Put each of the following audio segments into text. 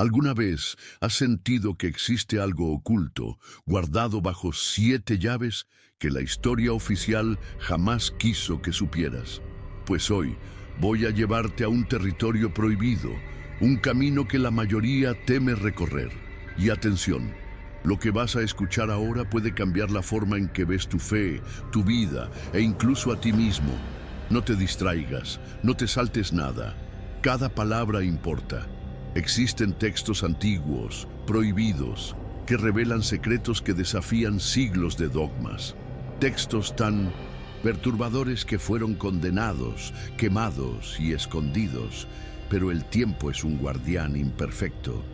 ¿Alguna vez has sentido que existe algo oculto, guardado bajo 7 llaves, que la historia oficial jamás quiso que supieras? Pues hoy voy a llevarte a un territorio prohibido, un camino que la mayoría teme recorrer. Y atención, lo que vas a escuchar ahora puede cambiar la forma en que ves tu fe, tu vida e incluso a ti mismo. No te distraigas, no te saltes nada. Cada palabra importa. Existen textos antiguos, prohibidos, que revelan secretos que desafían siglos de dogmas. Textos tan perturbadores que fueron condenados, quemados y escondidos, pero el tiempo es un guardián imperfecto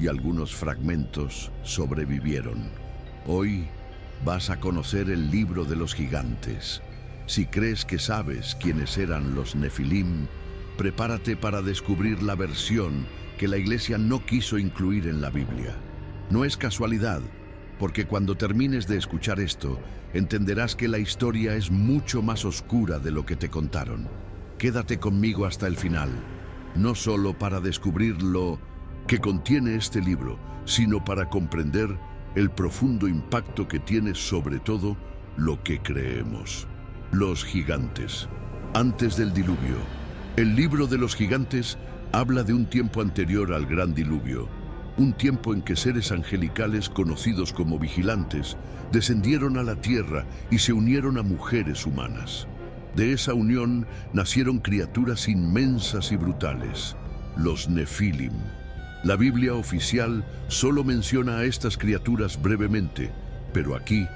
y algunos fragmentos sobrevivieron. Hoy vas a conocer el libro de los gigantes. Si crees que sabes quiénes eran los Nefilim, prepárate para descubrir la versión que la Iglesia no quiso incluir en la Biblia. No es casualidad, porque cuando termines de escuchar esto, entenderás que la historia es mucho más oscura de lo que te contaron. Quédate conmigo hasta el final, no solo para descubrir lo que contiene este libro, sino para comprender el profundo impacto que tiene sobre todo lo que creemos. Los gigantes. Antes del diluvio. El libro de los gigantes habla de un tiempo anterior al gran diluvio, un tiempo en que seres angelicales conocidos como vigilantes descendieron a la tierra y se unieron a mujeres humanas. De esa unión nacieron criaturas inmensas y brutales, los Nefilim. La Biblia oficial solo menciona a estas criaturas brevemente, pero aquí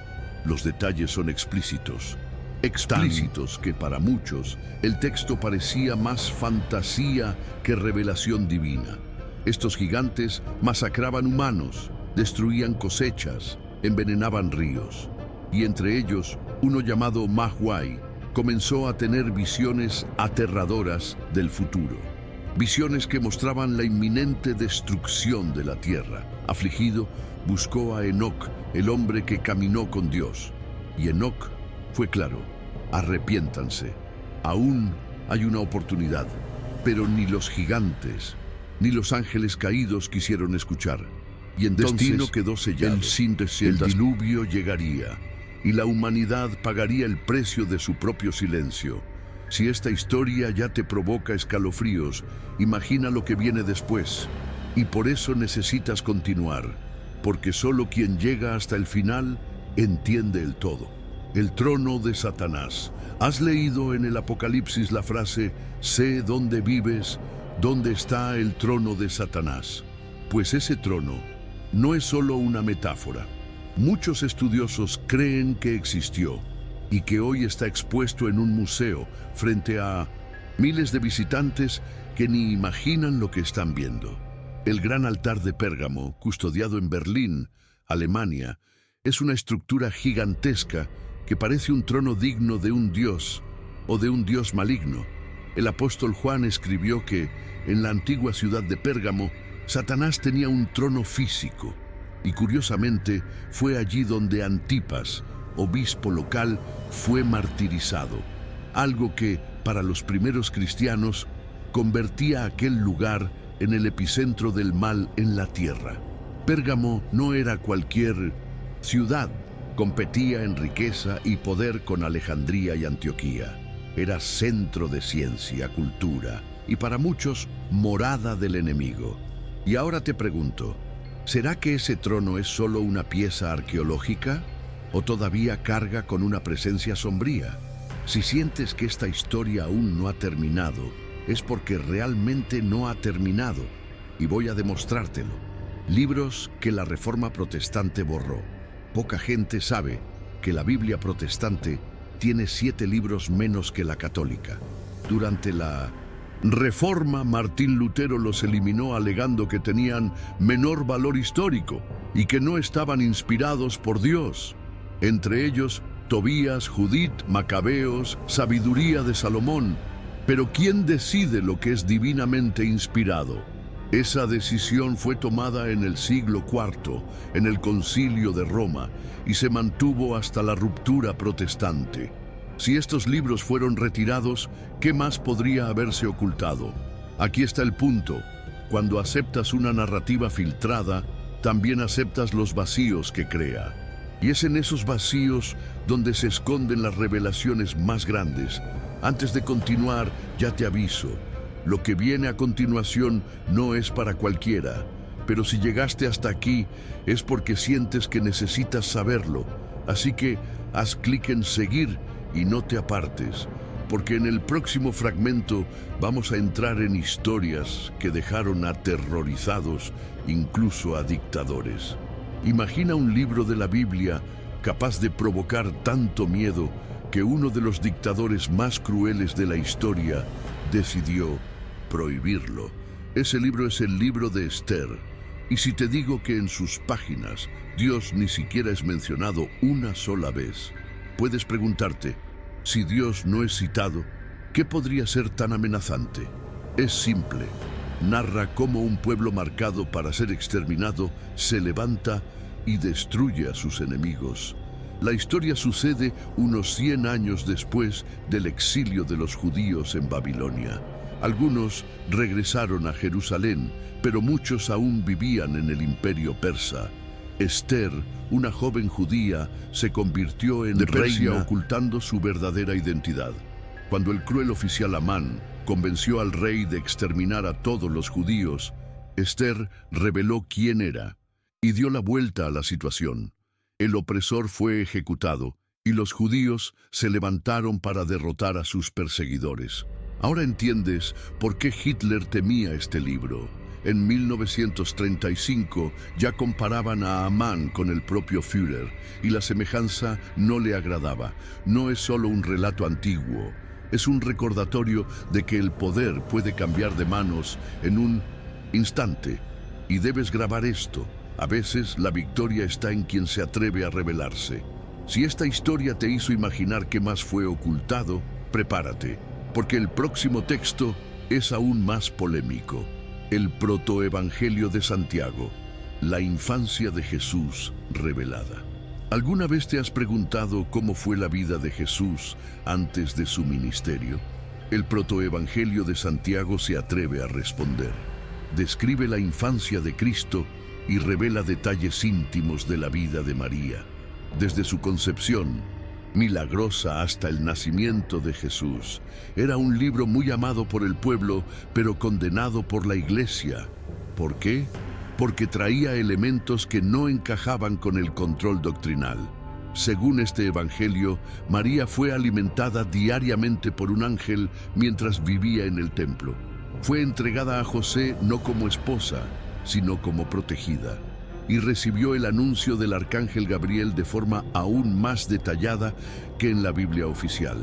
los detalles son explícitos. Explícitos que para muchos el texto parecía más fantasía que revelación divina. Estos gigantes masacraban humanos, destruían cosechas, envenenaban ríos. Y entre ellos, uno llamado Mahuai comenzó a tener visiones aterradoras del futuro. Visiones que mostraban la inminente destrucción de la tierra. Afligido, buscó a Enoc, el hombre que caminó con Dios. Y Enoc fue claro: arrepiéntanse, aún hay una oportunidad. Pero ni los gigantes, ni los ángeles caídos quisieron escuchar. Y entonces el destino quedó sellado. El diluvio llegaría, y la humanidad pagaría el precio de su propio silencio. Si esta historia ya te provoca escalofríos, imagina lo que viene después. Y por eso necesitas continuar, porque solo quien llega hasta el final entiende el todo. El trono de Satanás. ¿Has leído en el Apocalipsis la frase, sé dónde vives, dónde está el trono de Satanás? Pues ese trono no es solo una metáfora. Muchos estudiosos creen que existió y que hoy está expuesto en un museo frente a miles de visitantes que ni imaginan lo que están viendo. El gran altar de Pérgamo, custodiado en Berlín, Alemania, es una estructura gigantesca que parece un trono digno de un dios o de un dios maligno. El apóstol Juan escribió que en la antigua ciudad de Pérgamo, Satanás tenía un trono físico, y curiosamente fue allí donde Antipas, obispo local, fue martirizado, algo que, para los primeros cristianos, convertía aquel lugar en el epicentro del mal en la tierra. Pérgamo no era cualquier ciudad. Competía en riqueza y poder con Alejandría y Antioquía. Era centro de ciencia, cultura y para muchos, morada del enemigo. Y ahora te pregunto, ¿será que ese trono es solo una pieza arqueológica o todavía carga con una presencia sombría? Si sientes que esta historia aún no ha terminado, es porque realmente no ha terminado, y voy a demostrártelo. Libros que la Reforma Protestante borró. Poca gente sabe que la Biblia protestante tiene 7 libros menos que la católica. Durante la Reforma, Martín Lutero los eliminó alegando que tenían menor valor histórico y que no estaban inspirados por Dios. Entre ellos, Tobías, Judith, Macabeos, Sabiduría de Salomón. Pero ¿quién decide lo que es divinamente inspirado? Esa decisión fue tomada en el siglo IV, en el Concilio de Roma, y se mantuvo hasta la ruptura protestante. Si estos libros fueron retirados, ¿qué más podría haberse ocultado? Aquí está el punto. Cuando aceptas una narrativa filtrada, también aceptas los vacíos que crea. Y es en esos vacíos donde se esconden las revelaciones más grandes. Antes de continuar, ya te aviso, lo que viene a continuación no es para cualquiera, pero si llegaste hasta aquí es porque sientes que necesitas saberlo. Así que haz clic en seguir y no te apartes, porque en el próximo fragmento vamos a entrar en historias que dejaron aterrorizados incluso a dictadores. Imagina un libro de la Biblia capaz de provocar tanto miedo que uno de los dictadores más crueles de la historia decidió prohibirlo. Ese libro es el libro de Esther. Y si te digo que en sus páginas Dios ni siquiera es mencionado una sola vez, puedes preguntarte, si Dios no es citado, ¿qué podría ser tan amenazante? Es simple. Narra cómo un pueblo marcado para ser exterminado se levanta y destruye a sus enemigos. La historia sucede unos 100 años después del exilio de los judíos en Babilonia. Algunos regresaron a Jerusalén, pero muchos aún vivían en el imperio persa. Esther, una joven judía, se convirtió en reina ocultando su verdadera identidad. Cuando el cruel oficial Amán convenció al rey de exterminar a todos los judíos, Esther reveló quién era y dio la vuelta a la situación. El opresor fue ejecutado y los judíos se levantaron para derrotar a sus perseguidores. Ahora entiendes por qué Hitler temía este libro. En 1935 ya comparaban a Amán con el propio Führer y la semejanza no le agradaba. No es solo un relato antiguo, es un recordatorio de que el poder puede cambiar de manos en un instante. Y debes grabar esto. A veces la victoria está en quien se atreve a rebelarse. Si esta historia te hizo imaginar qué más fue ocultado, prepárate, porque el próximo texto es aún más polémico. El protoevangelio de Santiago, la infancia de Jesús revelada. ¿Alguna vez te has preguntado cómo fue la vida de Jesús antes de su ministerio? El protoevangelio de Santiago se atreve a responder. Describe la infancia de Cristo y revela detalles íntimos de la vida de María, desde su concepción milagrosa hasta el nacimiento de Jesús. Era un libro muy amado por el pueblo, pero condenado por la iglesia. ¿Por qué? Porque traía elementos que no encajaban con el control doctrinal. Según este evangelio, María fue alimentada diariamente por un ángel mientras vivía en el templo. Fue entregada a José no como esposa, sino como protegida, y recibió el anuncio del arcángel Gabriel de forma aún más detallada que en la Biblia oficial.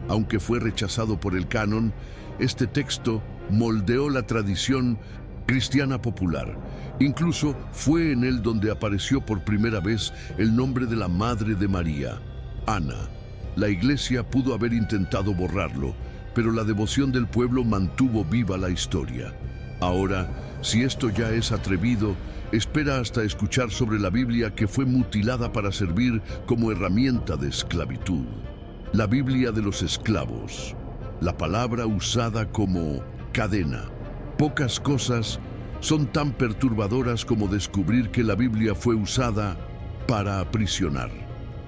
Aunque fue rechazado por el canon, este texto moldeó la tradición cristiana popular. Incluso fue en él donde apareció por primera vez el nombre de la Madre de María, Ana. La iglesia pudo haber intentado borrarlo, pero la devoción del pueblo mantuvo viva la historia. Ahora, si esto ya es atrevido, espera hasta escuchar sobre la Biblia que fue mutilada para servir como herramienta de esclavitud. La Biblia de los esclavos, la palabra usada como cadena. Pocas cosas son tan perturbadoras como descubrir que la Biblia fue usada para aprisionar.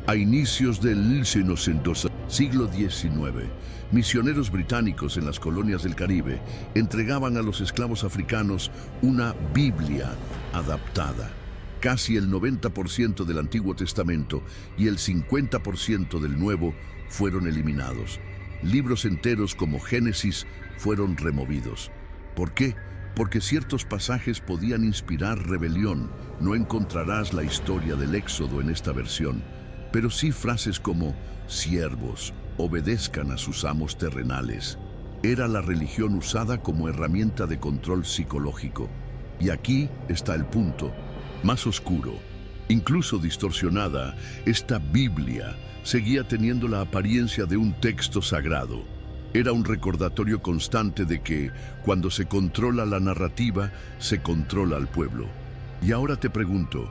A inicios del siglo XIX, misioneros británicos en las colonias del Caribe entregaban a los esclavos africanos una Biblia adaptada. Casi el 90% del Antiguo Testamento y el 50% del Nuevo fueron eliminados. Libros enteros como Génesis fueron removidos. ¿Por qué? Porque ciertos pasajes podían inspirar rebelión. No encontrarás la historia del Éxodo en esta versión, pero sí frases como siervos, obedezcan a sus amos terrenales. Era la religión usada como herramienta de control psicológico. Y aquí está el punto más oscuro. Incluso distorsionada, esta Biblia seguía teniendo la apariencia de un texto sagrado. Era un recordatorio constante de que, cuando se controla la narrativa, se controla al pueblo. Y ahora te pregunto,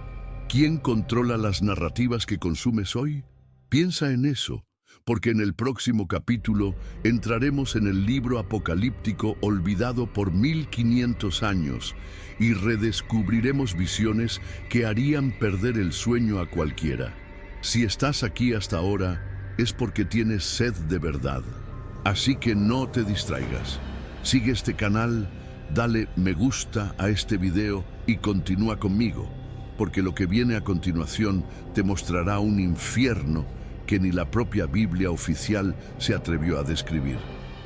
¿quién controla las narrativas que consumes hoy? Piensa en eso. porque en el próximo capítulo entraremos en el libro apocalíptico olvidado por 1500 años y redescubriremos visiones que harían perder el sueño a cualquiera. Si estás aquí hasta ahora, es porque tienes sed de verdad. Así que no te distraigas. Sigue este canal, dale me gusta a este video y continúa conmigo, porque lo que viene a continuación te mostrará un infierno que ni la propia Biblia oficial se atrevió a describir.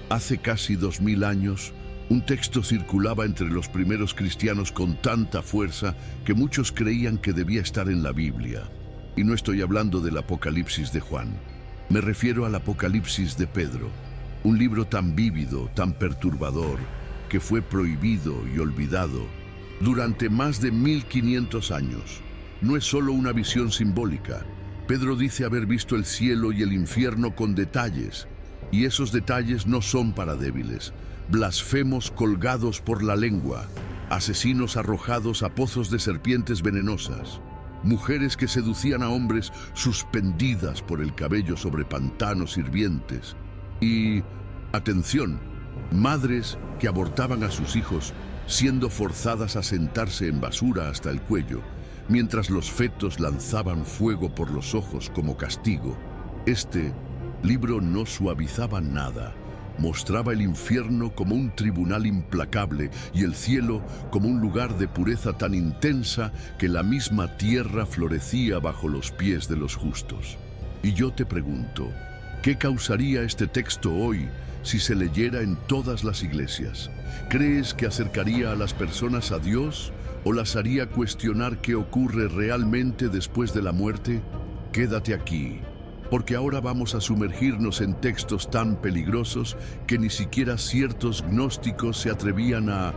Hace casi 2000 años, un texto circulaba entre los primeros cristianos con tanta fuerza que muchos creían que debía estar en la Biblia. Y no estoy hablando del Apocalipsis de Juan. Me refiero al Apocalipsis de Pedro, un libro tan vívido, tan perturbador, que fue prohibido y olvidado durante más de 1500 años. No es solo una visión simbólica. Pedro dice haber visto el cielo y el infierno con detalles, y esos detalles no son para débiles. Blasfemos colgados por la lengua, asesinos arrojados a pozos de serpientes venenosas, mujeres que seducían a hombres suspendidas por el cabello sobre pantanos hirvientes, y, atención, madres que abortaban a sus hijos siendo forzadas a sentarse en basura hasta el cuello, mientras los fetos lanzaban fuego por los ojos como castigo. Este libro no suavizaba nada. Mostraba el infierno como un tribunal implacable y el cielo como un lugar de pureza tan intensa que la misma tierra florecía bajo los pies de los justos. Y yo te pregunto, ¿qué causaría este texto hoy si se leyera en todas las iglesias? ¿Crees que acercaría a las personas a Dios o las haría cuestionar qué ocurre realmente después de la muerte? Quédate aquí, porque ahora vamos a sumergirnos en textos tan peligrosos que ni siquiera ciertos gnósticos se atrevían a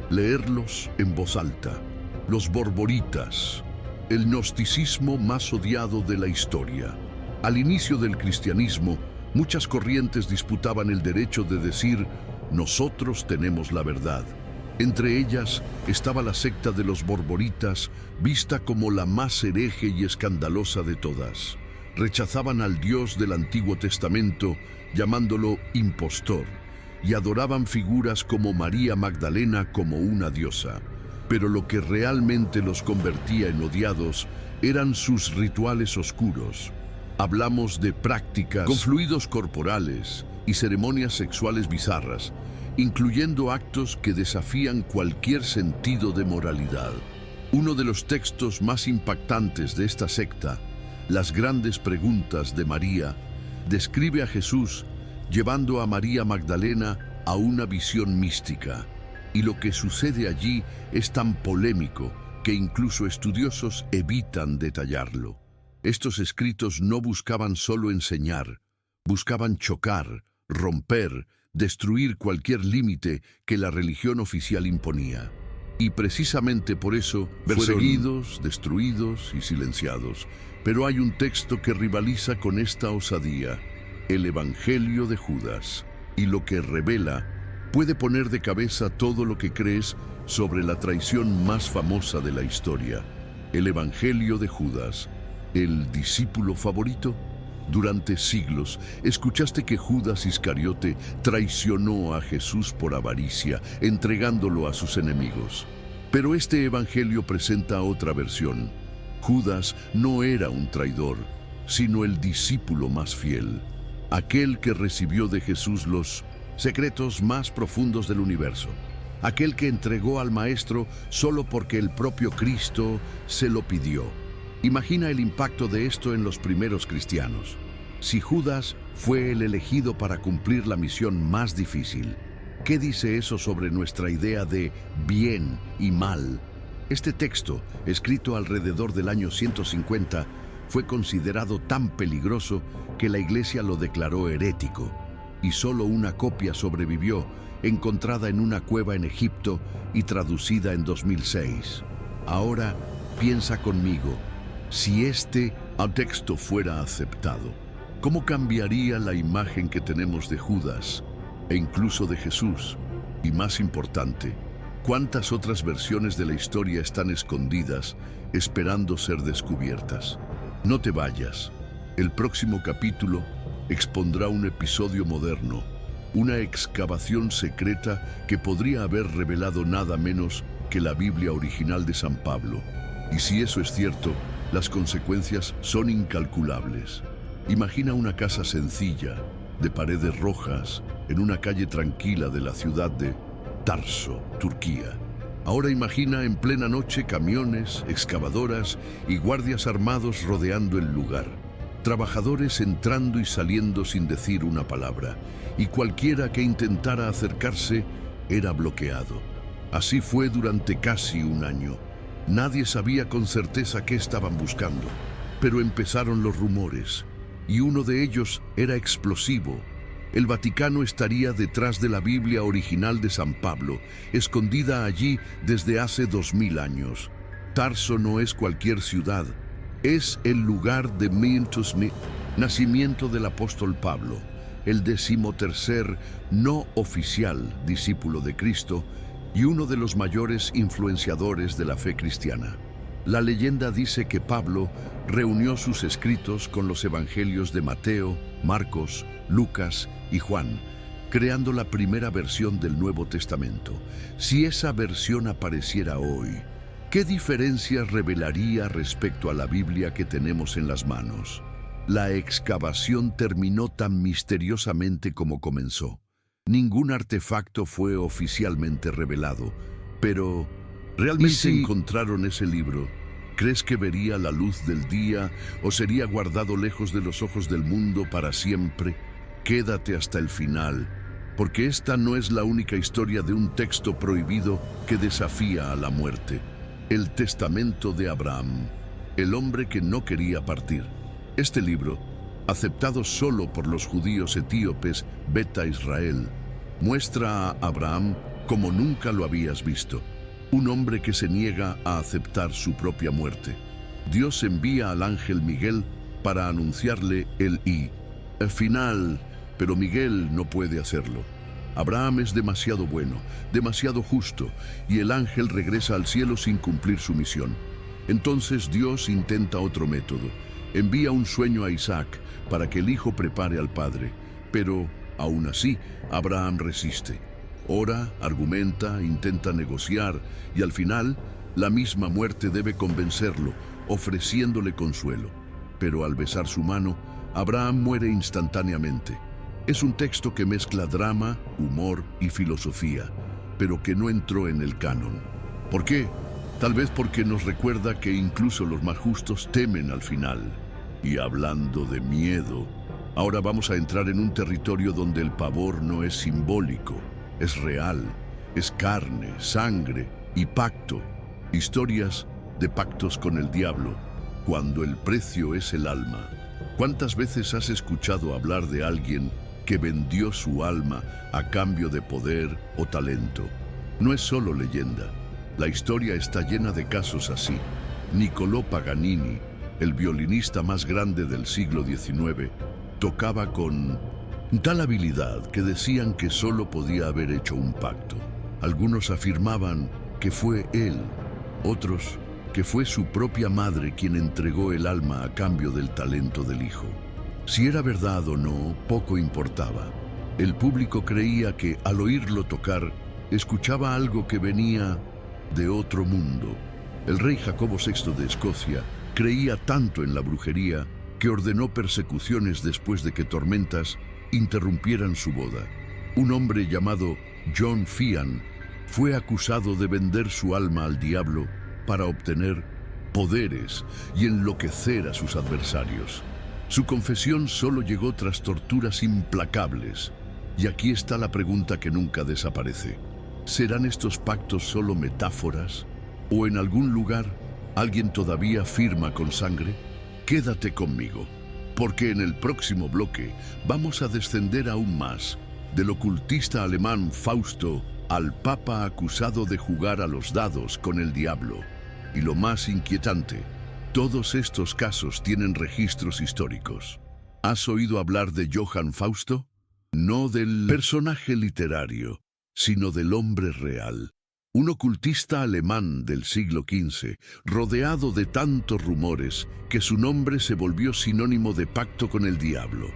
leerlos en voz alta. Los borboritas, el gnosticismo más odiado de la historia. Al inicio del cristianismo, muchas corrientes disputaban el derecho de decir, nosotros tenemos la verdad. Entre ellas estaba la secta de los borboritas, vista como la más hereje y escandalosa de todas. Rechazaban al Dios del Antiguo Testamento, llamándolo impostor, y adoraban figuras como María Magdalena como una diosa. Pero lo que realmente los convertía en odiados eran sus rituales oscuros. Hablamos de prácticas con fluidos corporales y ceremonias sexuales bizarras, incluyendo actos que desafían cualquier sentido de moralidad. Uno de los textos más impactantes de esta secta, Las grandes preguntas de María, describe a Jesús llevando a María Magdalena a una visión mística. Y lo que sucede allí es tan polémico que incluso estudiosos evitan detallarlo. Estos escritos no buscaban solo enseñar, buscaban chocar, romper, destruir cualquier límite que la religión oficial imponía. Y precisamente por eso fueron perseguidos, destruidos y silenciados. Pero hay un texto que rivaliza con esta osadía, el Evangelio de Judas, y lo que revela puede poner de cabeza todo lo que crees sobre la traición más famosa de la historia. El Evangelio de Judas, el discípulo favorito. Durante siglos, escuchaste que Judas Iscariote traicionó a Jesús por avaricia, entregándolo a sus enemigos. Pero este evangelio presenta otra versión. Judas no era un traidor, sino el discípulo más fiel, aquel que recibió de Jesús los secretos más profundos del universo, aquel que entregó al Maestro solo porque el propio Cristo se lo pidió. Imagina el impacto de esto en los primeros cristianos. Si Judas fue el elegido para cumplir la misión más difícil, ¿qué dice eso sobre nuestra idea de bien y mal? Este texto, escrito alrededor del año 150, fue considerado tan peligroso que la Iglesia lo declaró herético, y solo una copia sobrevivió, encontrada en una cueva en Egipto y traducida en 2006. Ahora, piensa conmigo, si este texto fuera aceptado, ¿cómo cambiaría la imagen que tenemos de Judas e incluso de Jesús? Y más importante, ¿cuántas otras versiones de la historia están escondidas, esperando ser descubiertas? No te vayas. El próximo capítulo expondrá un episodio moderno, una excavación secreta que podría haber revelado nada menos que la Biblia original de San Pablo. Y si eso es cierto, las consecuencias son incalculables. Imagina una casa sencilla, de paredes rojas, en una calle tranquila de la ciudad de Tarso, Turquía. Ahora imagina en plena noche camiones, excavadoras y guardias armados rodeando el lugar. Trabajadores entrando y saliendo sin decir una palabra, y cualquiera que intentara acercarse era bloqueado. Así fue durante casi un año. Nadie sabía con certeza qué estaban buscando, pero empezaron los rumores, y uno de ellos era explosivo. El Vaticano estaría detrás de la Biblia original de San Pablo, escondida allí desde hace 2000 años. Tarso no es cualquier ciudad, es el lugar de nacimiento del apóstol Pablo, el 13º no oficial discípulo de Cristo y uno de los mayores influenciadores de la fe cristiana. La leyenda dice que Pablo reunió sus escritos con los evangelios de Mateo, Marcos, Lucas y Juan, creando la primera versión del Nuevo Testamento. Si esa versión apareciera hoy, ¿qué diferencias revelaría respecto a la Biblia que tenemos en las manos? La excavación terminó tan misteriosamente como comenzó. Ningún artefacto fue oficialmente revelado, pero ¿realmente si encontraron ese libro? ¿Crees que vería la luz del día o sería guardado lejos de los ojos del mundo para siempre? Quédate hasta el final, porque esta no es la única historia de un texto prohibido que desafía a la muerte. El testamento de Abraham, el hombre que no quería partir. Este libro, aceptado solo por los judíos etíopes Beta Israel, muestra a Abraham como nunca lo habías visto. Un hombre que se niega a aceptar su propia muerte. Dios envía al ángel Miguel para anunciarle el final, pero Miguel no puede hacerlo. Abraham es demasiado bueno, demasiado justo, y el ángel regresa al cielo sin cumplir su misión. Entonces Dios intenta otro método. Envía un sueño a Isaac para que el hijo prepare al padre, pero aún así Abraham resiste. Ora, argumenta, intenta negociar y al final la misma muerte debe convencerlo, ofreciéndole consuelo. Pero al besar su mano, Abraham muere instantáneamente. Es un texto que mezcla drama, humor y filosofía, pero que no entró en el canon. ¿Por qué? Tal vez porque nos recuerda que incluso los más justos temen al final. Y hablando de miedo, ahora vamos a entrar en un territorio donde el pavor no es simbólico. Es real, es carne, sangre y pacto. Historias de pactos con el diablo, cuando el precio es el alma. ¿Cuántas veces has escuchado hablar de alguien que vendió su alma a cambio de poder o talento? No es solo leyenda. La historia está llena de casos así. Niccolò Paganini, el violinista más grande del siglo XIX, tocaba con tal habilidad que decían que solo podía haber hecho un pacto. Algunos afirmaban que fue él, otros que fue su propia madre quien entregó el alma a cambio del talento del hijo. Si era verdad o no, poco importaba. El público creía que al oírlo tocar, escuchaba algo que venía de otro mundo. El rey Jacobo VI de Escocia creía tanto en la brujería que ordenó persecuciones después de que tormentas interrumpieran su boda. Un hombre llamado John Fian fue acusado de vender su alma al diablo para obtener poderes y enloquecer a sus adversarios. Su confesión solo llegó tras torturas implacables. Y aquí está la pregunta que nunca desaparece. ¿Serán estos pactos solo metáforas? ¿O en algún lugar alguien todavía firma con sangre? Quédate conmigo, porque en el próximo bloque vamos a descender aún más, del ocultista alemán Fausto al papa acusado de jugar a los dados con el diablo. Y lo más inquietante, todos estos casos tienen registros históricos. ¿Has oído hablar de Johann Fausto? No del personaje literario, sino del hombre real. Un ocultista alemán del siglo XV, rodeado de tantos rumores que su nombre se volvió sinónimo de pacto con el diablo.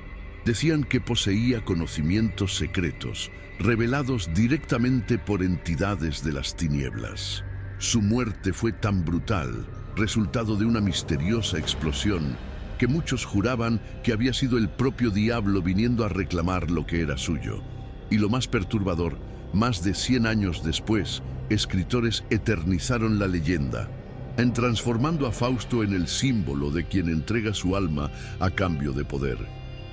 Decían que poseía conocimientos secretos, revelados directamente por entidades de las tinieblas. Su muerte fue tan brutal, resultado de una misteriosa explosión, que muchos juraban que había sido el propio diablo viniendo a reclamar lo que era suyo. Y lo más perturbador, más de 100 años después, escritores eternizaron la leyenda, transformando a Fausto en el símbolo de quien entrega su alma a cambio de poder.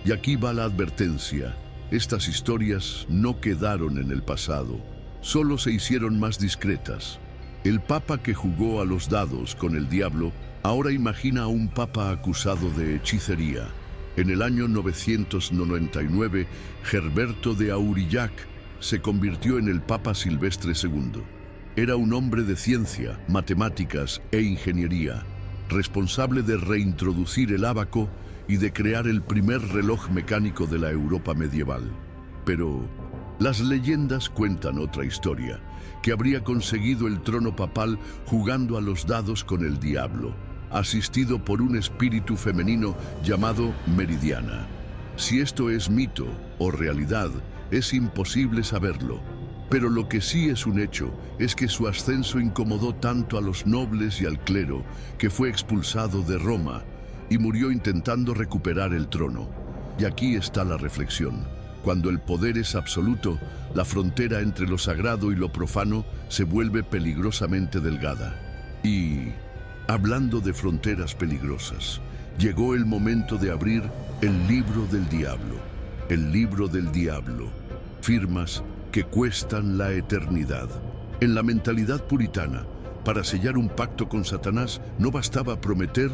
Y aquí va la advertencia: estas historias no quedaron en el pasado, solo se hicieron más discretas. El papa que jugó a los dados con el diablo ahora imagina a un papa acusado de hechicería. En el año 999, Gerberto de Aurillac se convirtió en el Papa Silvestre II. Era un hombre de ciencia, matemáticas e ingeniería, responsable de reintroducir el ábaco y de crear el primer reloj mecánico de la Europa medieval. Pero las leyendas cuentan otra historia, que habría conseguido el trono papal jugando a los dados con el diablo, asistido por un espíritu femenino llamado Meridiana. Si esto es mito o realidad, es imposible saberlo. Pero lo que sí es un hecho es que su ascenso incomodó tanto a los nobles y al clero que fue expulsado de Roma y murió intentando recuperar el trono. Y aquí está la reflexión. Cuando el poder es absoluto, la frontera entre lo sagrado y lo profano se vuelve peligrosamente delgada. Y, hablando de fronteras peligrosas, llegó el momento de abrir el libro del diablo. El libro del diablo. Firmas que cuestan la eternidad. En la mentalidad puritana, para sellar un pacto con Satanás no bastaba prometer,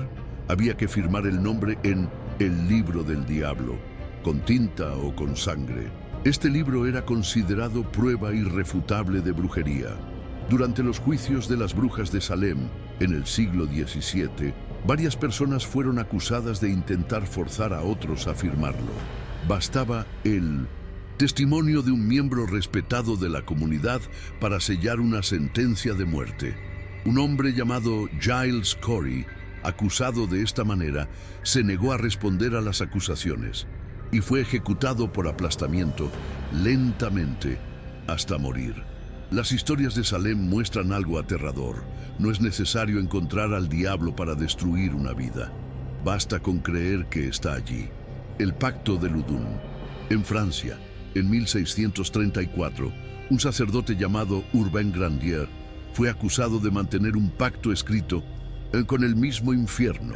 había que firmar el nombre en el libro del diablo, con tinta o con sangre. Este libro era considerado prueba irrefutable de brujería. Durante los juicios de las brujas de Salem, en el siglo XVII, varias personas fueron acusadas de intentar forzar a otros a firmarlo. Bastaba el testimonio de un miembro respetado de la comunidad para sellar una sentencia de muerte. Un hombre llamado Giles Corey, acusado de esta manera, se negó a responder a las acusaciones y fue ejecutado por aplastamiento lentamente hasta morir. Las historias de Salem muestran algo aterrador. No es necesario encontrar al diablo para destruir una vida. Basta con creer que está allí. El pacto de Loudun. En Francia, en 1634, un sacerdote llamado Urbain Grandier fue acusado de mantener un pacto escrito con el mismo infierno.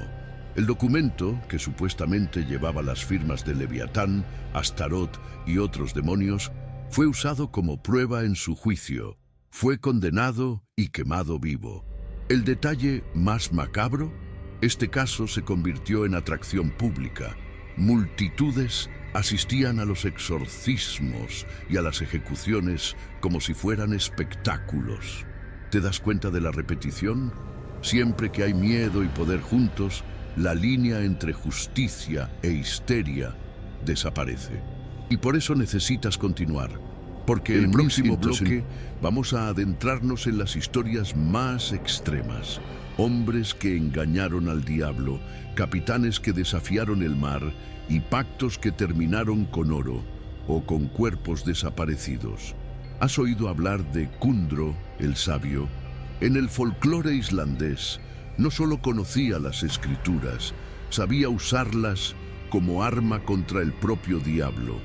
El documento, que supuestamente llevaba las firmas de Leviatán, Astarot y otros demonios, fue usado como prueba en su juicio. Fue condenado y quemado vivo. El detalle más macabro: este caso se convirtió en atracción pública. Multitudes asistían a los exorcismos y a las ejecuciones como si fueran espectáculos. ¿Te das cuenta de la repetición? Siempre que hay miedo y poder juntos, la línea entre justicia e histeria desaparece. Y por eso necesitas continuar, porque en el próximo bloque vamos a adentrarnos en las historias más extremas. Hombres que engañaron al diablo, capitanes que desafiaron el mar y pactos que terminaron con oro o con cuerpos desaparecidos. ¿Has oído hablar de Kundro, el sabio? En el folclore islandés, no solo conocía las escrituras, sabía usarlas como arma contra el propio diablo.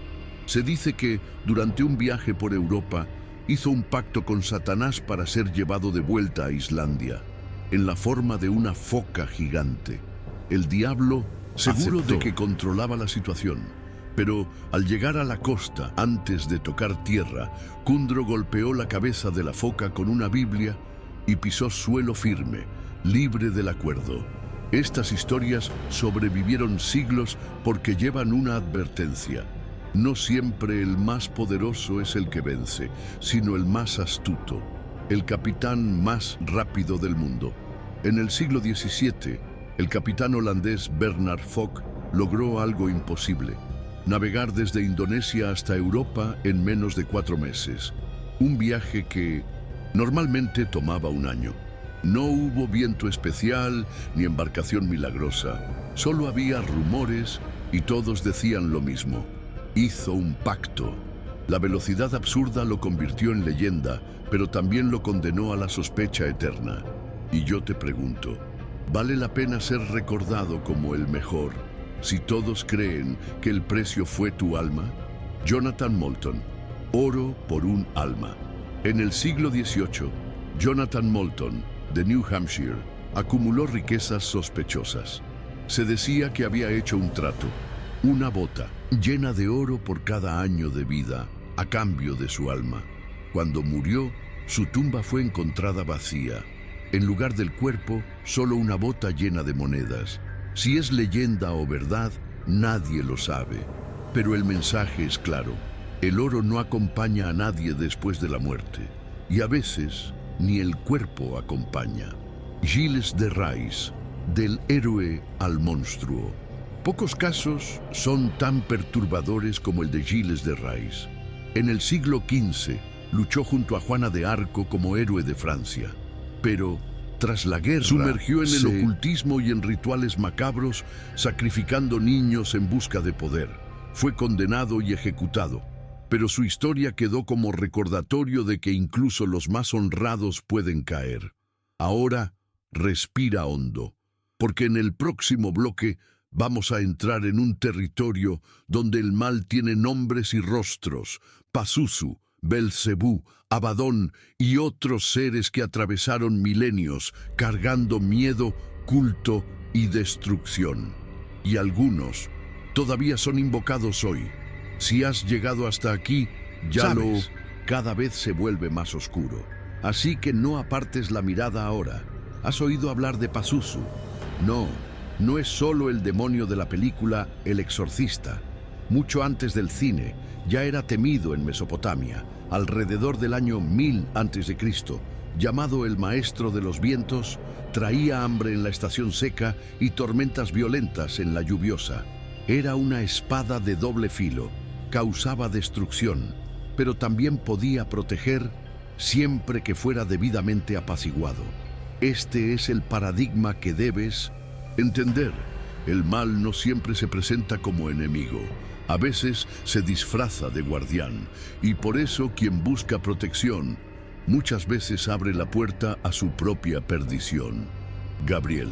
Se dice que, durante un viaje por Europa, hizo un pacto con Satanás para ser llevado de vuelta a Islandia, en la forma de una foca gigante. El diablo, seguro de que controlaba la situación, pero al llegar a la costa, antes de tocar tierra, Kundro golpeó la cabeza de la foca con una Biblia y pisó suelo firme, libre del acuerdo. Estas historias sobrevivieron siglos porque llevan una advertencia. No siempre el más poderoso es el que vence, sino el más astuto, el capitán más rápido del mundo. En el siglo XVII, el capitán holandés Bernard Fock logró algo imposible: navegar desde Indonesia hasta Europa en menos de 4 meses. Un viaje que normalmente tomaba un año. No hubo viento especial ni embarcación milagrosa. Solo había rumores y todos decían lo mismo. Hizo un pacto. La velocidad absurda lo convirtió en leyenda, pero también lo condenó a la sospecha eterna. Y yo te pregunto, ¿vale la pena ser recordado como el mejor si todos creen que el precio fue tu alma? Jonathan Moulton, oro por un alma. En el siglo XVIII, Jonathan Moulton, de New Hampshire, acumuló riquezas sospechosas. Se decía que había hecho un trato, una bota llena de oro por cada año de vida, a cambio de su alma. Cuando murió, su tumba fue encontrada vacía. En lugar del cuerpo, solo una bota llena de monedas. Si es leyenda o verdad, nadie lo sabe. Pero el mensaje es claro. El oro no acompaña a nadie después de la muerte. Y a veces, ni el cuerpo acompaña. Gilles de Rais, del héroe al monstruo. Pocos casos son tan perturbadores como el de Gilles de Rais. En el siglo XV, luchó junto a Juana de Arco como héroe de Francia. Pero, tras la guerra, sumergió en el ocultismo y en rituales macabros, sacrificando niños en busca de poder. Fue condenado y ejecutado, pero su historia quedó como recordatorio de que incluso los más honrados pueden caer. Ahora, respira hondo, porque en el próximo bloque vamos a entrar en un territorio donde el mal tiene nombres y rostros: Pazuzu, Belcebú, Abadón y otros seres que atravesaron milenios cargando miedo, culto y destrucción. Y algunos todavía son invocados hoy. Si has llegado hasta aquí, cada vez se vuelve más oscuro. Así que no apartes la mirada ahora. ¿Has oído hablar de Pazuzu? No es solo el demonio de la película El Exorcista. Mucho antes del cine, ya era temido en Mesopotamia, alrededor del año 1000 a.C., llamado el Maestro de los Vientos. Traía hambre en la estación seca y tormentas violentas en la lluviosa. Era una espada de doble filo, causaba destrucción, pero también podía proteger siempre que fuera debidamente apaciguado. Este es el paradigma que debes entender. El mal no siempre se presenta como enemigo. A veces se disfraza de guardián, y por eso quien busca protección muchas veces abre la puerta a su propia perdición. Gabriel,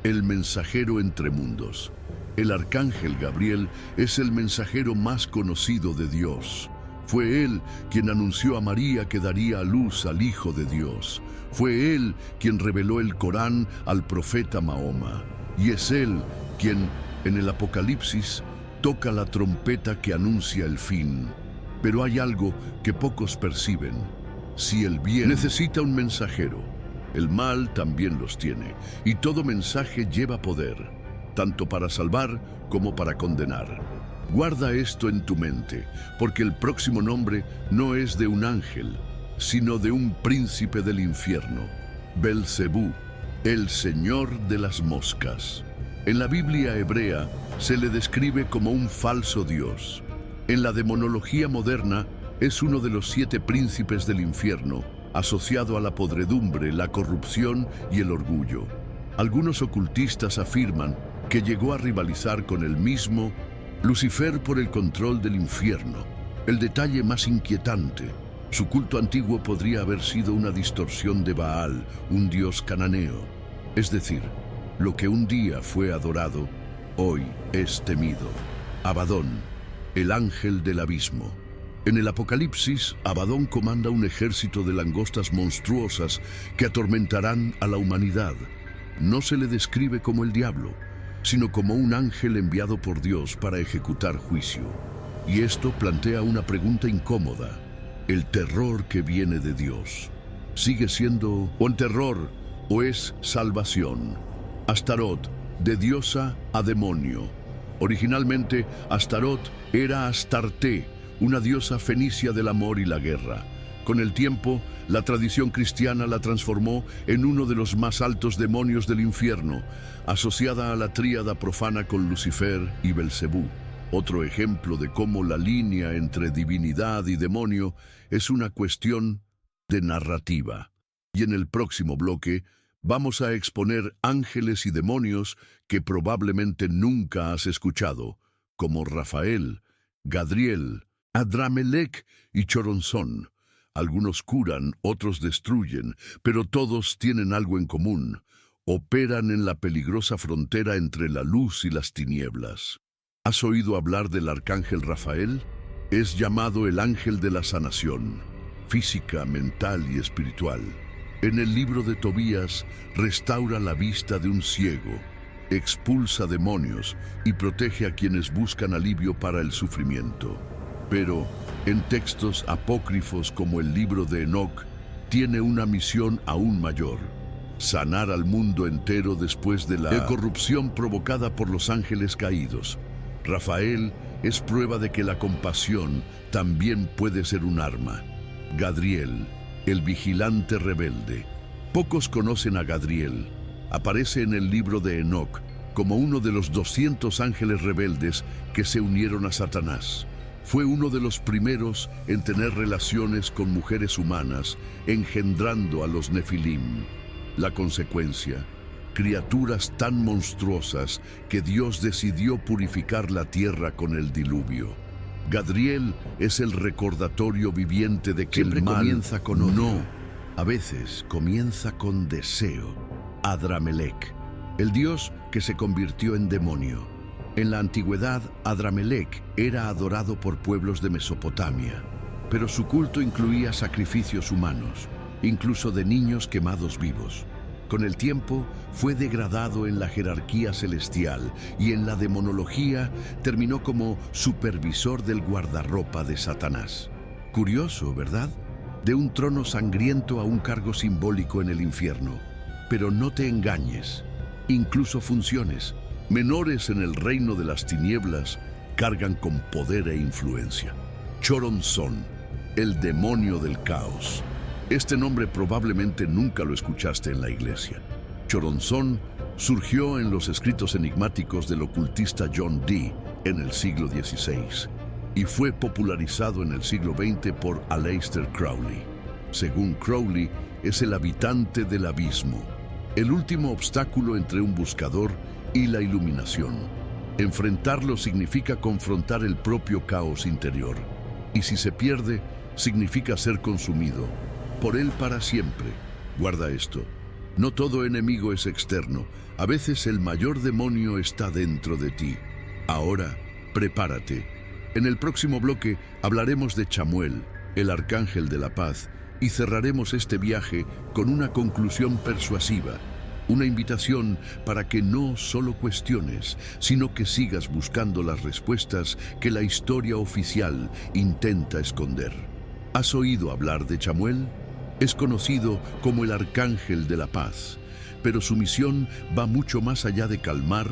el mensajero entre mundos. El arcángel Gabriel es el mensajero más conocido de Dios. Fue él quien anunció a María que daría a luz al Hijo de Dios. Fue él quien reveló el Corán al profeta Mahoma. Y es él quien, en el Apocalipsis, toca la trompeta que anuncia el fin. Pero hay algo que pocos perciben. Si el bien necesita un mensajero, el mal también los tiene. Y todo mensaje lleva poder, tanto para salvar como para condenar. Guarda esto en tu mente, porque el próximo nombre no es de un ángel, sino de un príncipe del infierno, Belcebú, el señor de las moscas. En la Biblia hebrea se le describe como un falso dios. En la demonología moderna es uno de los 7 príncipes del infierno, asociado a la podredumbre, la corrupción y el orgullo. Algunos ocultistas afirman que llegó a rivalizar con el mismo Lucifer por el control del infierno. El detalle más inquietante: su culto antiguo podría haber sido una distorsión de Baal, un dios cananeo. Es decir, lo que un día fue adorado, hoy es temido. Abadón, el ángel del abismo. En el Apocalipsis, Abadón comanda un ejército de langostas monstruosas que atormentarán a la humanidad. No se le describe como el diablo, sino como un ángel enviado por Dios para ejecutar juicio. Y esto plantea una pregunta incómoda: ¿el terror que viene de Dios sigue siendo un terror o es salvación? Astarot, de diosa a demonio. Originalmente, Astarot era Astarte, una diosa fenicia del amor y la guerra. Con el tiempo, la tradición cristiana la transformó en uno de los más altos demonios del infierno, asociada a la tríada profana con Lucifer y Belcebú. Otro ejemplo de cómo la línea entre divinidad y demonio es una cuestión de narrativa. Y en el próximo bloque vamos a exponer ángeles y demonios que probablemente nunca has escuchado, como Rafael, Gadriel, Adramelech y Choronzón. Algunos curan, otros destruyen, pero todos tienen algo en común. Operan en la peligrosa frontera entre la luz y las tinieblas. ¿Has oído hablar del arcángel Rafael? Es llamado el ángel de la sanación, física, mental y espiritual. En el libro de Tobías restaura la vista de un ciego, expulsa demonios y protege a quienes buscan alivio para el sufrimiento. Pero en textos apócrifos como el libro de Enoc, tiene una misión aún mayor: sanar al mundo entero después de la corrupción provocada por los ángeles caídos. Rafael es prueba de que la compasión también puede ser un arma. Gadriel, el vigilante rebelde. Pocos conocen a Gadriel. Aparece en el libro de Enoc como uno de los 200 ángeles rebeldes que se unieron a Satanás. Fue uno de los primeros en tener relaciones con mujeres humanas, engendrando a los Nefilim. La consecuencia: criaturas tan monstruosas que Dios decidió purificar la tierra con el diluvio. Gadriel es el recordatorio viviente de que siempre el mal comienza con odio. No, a veces comienza con deseo. Adramelech, el dios que se convirtió en demonio. En la antigüedad, Adramelech era adorado por pueblos de Mesopotamia, pero su culto incluía sacrificios humanos, incluso de niños quemados vivos. Con el tiempo, fue degradado en la jerarquía celestial y en la demonología terminó como supervisor del guardarropa de Satanás. Curioso, ¿verdad? De un trono sangriento a un cargo simbólico en el infierno. Pero no te engañes, incluso funciones menores en el reino de las tinieblas cargan con poder e influencia. Choronzón, el demonio del caos. Este nombre probablemente nunca lo escuchaste en la iglesia. Choronzón surgió en los escritos enigmáticos del ocultista John Dee en el siglo XVI y fue popularizado en el siglo XX por Aleister Crowley. Según Crowley, es el habitante del abismo, el último obstáculo entre un buscador y la iluminación. Enfrentarlo significa confrontar el propio caos interior, y si se pierde, significa ser consumido por él para siempre. Guarda esto: no todo enemigo es externo, a veces el mayor demonio está dentro de ti. Ahora, prepárate. En el próximo bloque hablaremos de Chamuel, el arcángel de la paz, y cerraremos este viaje con una conclusión persuasiva. Una invitación para que no solo cuestiones, sino que sigas buscando las respuestas que la historia oficial intenta esconder. ¿Has oído hablar de Chamuel? Es conocido como el Arcángel de la Paz, pero su misión va mucho más allá de calmar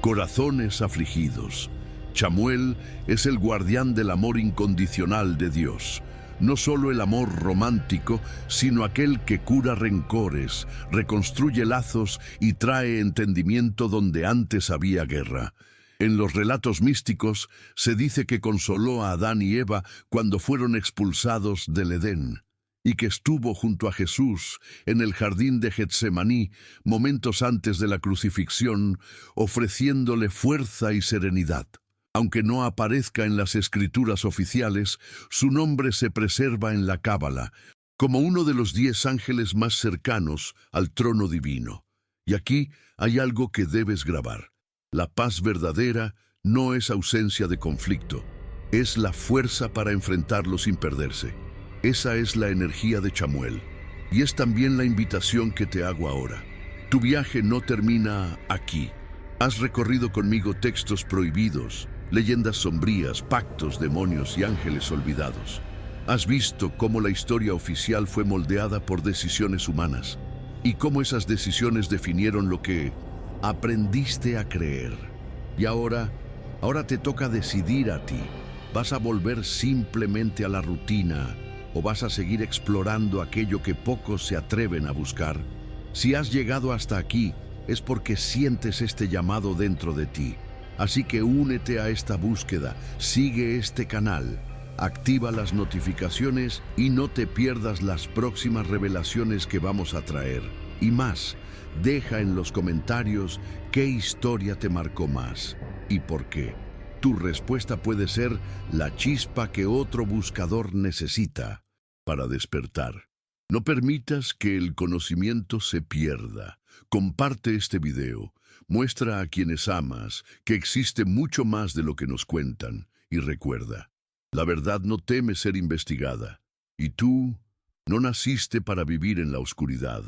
corazones afligidos. Chamuel es el guardián del amor incondicional de Dios. No solo el amor romántico, sino aquel que cura rencores, reconstruye lazos y trae entendimiento donde antes había guerra. En los relatos místicos se dice que consoló a Adán y Eva cuando fueron expulsados del Edén, y que estuvo junto a Jesús en el jardín de Getsemaní momentos antes de la crucifixión, ofreciéndole fuerza y serenidad. Aunque no aparezca en las escrituras oficiales, su nombre se preserva en la Cábala, como uno de los 10 ángeles más cercanos al trono divino. Y aquí hay algo que debes grabar. La paz verdadera no es ausencia de conflicto, es la fuerza para enfrentarlo sin perderse. Esa es la energía de Chamuel, y es también la invitación que te hago ahora. Tu viaje no termina aquí. Has recorrido conmigo textos prohibidos, leyendas sombrías, pactos, demonios y ángeles olvidados. Has visto cómo la historia oficial fue moldeada por decisiones humanas y cómo esas decisiones definieron lo que aprendiste a creer. Y ahora te toca decidir a ti. ¿Vas a volver simplemente a la rutina o vas a seguir explorando aquello que pocos se atreven a buscar? Si has llegado hasta aquí, es porque sientes este llamado dentro de ti. Así que únete a esta búsqueda, sigue este canal, activa las notificaciones y no te pierdas las próximas revelaciones que vamos a traer. Y más, deja en los comentarios qué historia te marcó más y por qué. tu respuesta puede ser la chispa que otro buscador necesita para despertar. No permitas que el conocimiento se pierda. Comparte este video. Muestra a quienes amas que existe mucho más de lo que nos cuentan. Y recuerda, la verdad no teme ser investigada. Y tú no naciste para vivir en la oscuridad.